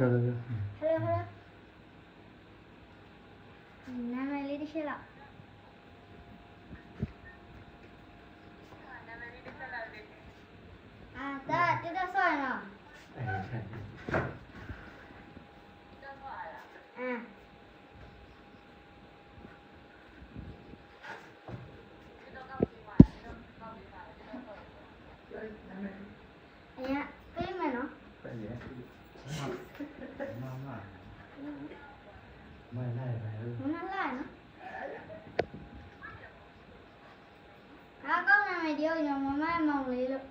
helloနာမည်လေးတစ်ချက်လောက်ဒါတက်တော့ဆောရနော်ပေးမယ်နော်ပေးရမလိုက်နော်ကောင်းနာမည်တယောက်ရောမမမောင်လေးလို့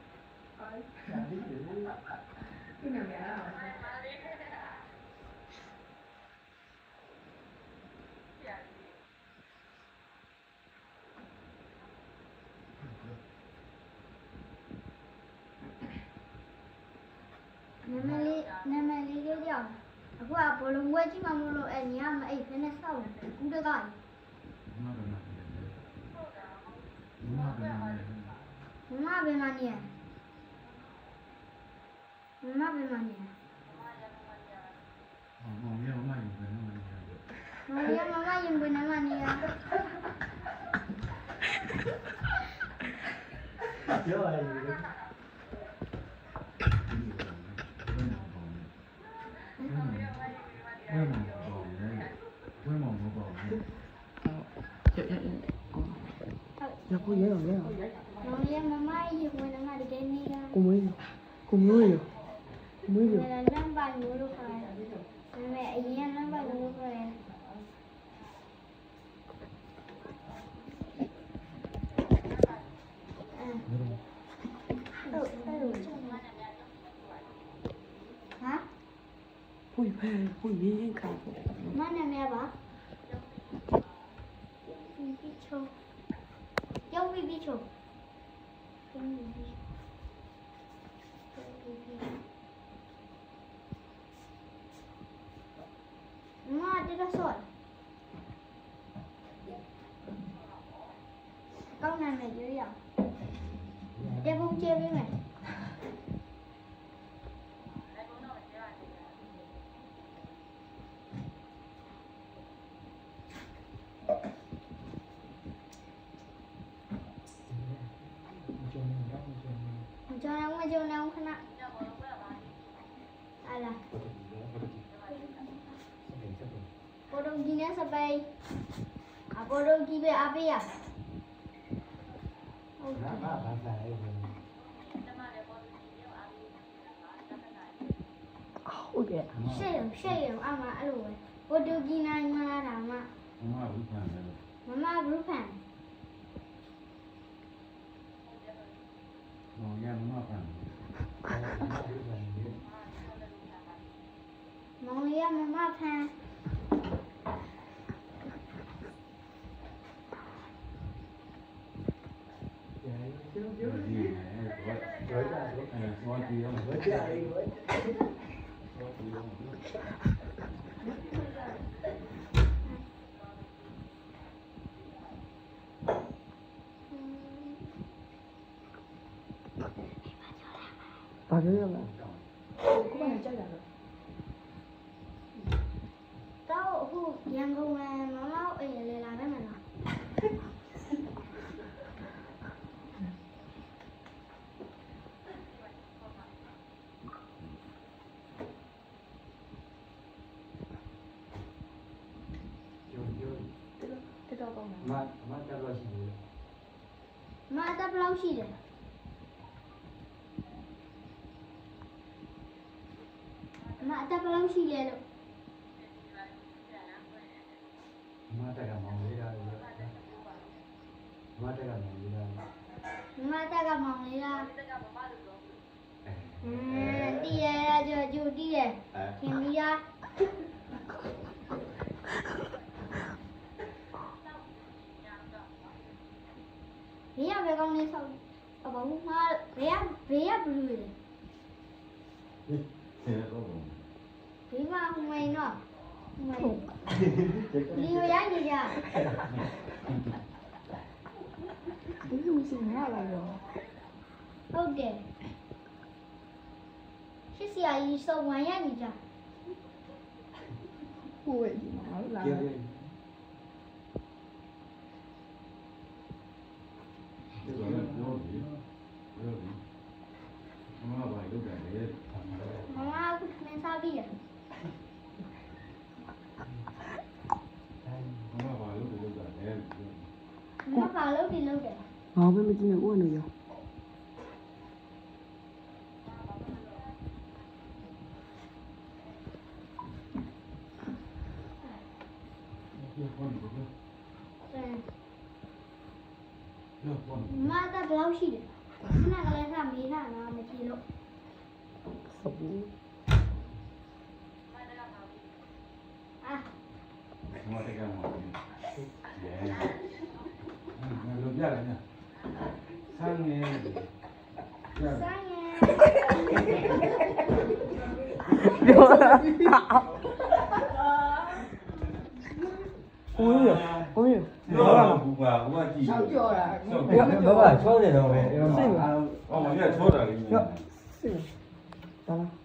နာမည်လေးကြောက်အခုကဘလုံးဝဲကြည့်မှမလို့အဲ့ညမအိပ်ဖဲနဲ့စောက်တယ်ကူတကားမမဘယ်မှာနေရင်ဘယ်မှာနေရပြောရည်要不也有。妈妈也会那么的给你呀。我没有。两把牛肉块，一样2把牛肉块。会明看。妈那边吧。Dấu vi chủ. Má đi ra sỏi. Con này dưới à? Để bông chia với mày. Cho nó không khăn là cô đông kia nè sabay cô đông kia về abi à Saya ama alu cô đông kia nè mà làm mà mama berupan Mau lihat mama apa? Bagay lang. Kumain siya lang. Yang kau mau lelaki mana? Mak tak pelausi dah. Mak tak pelausi dah lo. Mata ka mau lira. Dia aja judi deh. Kimia. Dia begang ni sao? Abang mal, dia belu deh. Dia mah main no. Liu ya ni ya. Ini musim apa rồi? Okay. Sisi ai so wanya ni ja. ကိုယ်ကြီးမှာဟုတ်လား ပြေပြေဒီလိုမျိုးပြောပြီးမမဘာလုပ်တယ်လဲ မမအခုမင်းစားပြီးရ မမဘာလုပ်တယ်လဲ မမဘာလုပ်တယ်လုပ်တယ် ဘာပဲမကြည့်နဲ့ဦးနေရော ပြောပေါ်နေတယ် ပြောပေါ်နေ မမကဘယ်လောက်ရှိတယ်ခဏကလေးကမေးတာငါမကြည့်လို့ ဟုတ်ဘူး အာ မတကယ်မှာရဲငါတို့ပြလိုက်နော်ဆန်းနေပြ ဆိုင်ရ ပြောတာဦးရဦးရ ပြောတာဘူးကွာဟိုကကြည့် ရှောက်ကြော်တာ ဘာကချောနေတော့ပဲအဲ့တော့ အော်မပြချောတာလေ စိတ်ဘာလား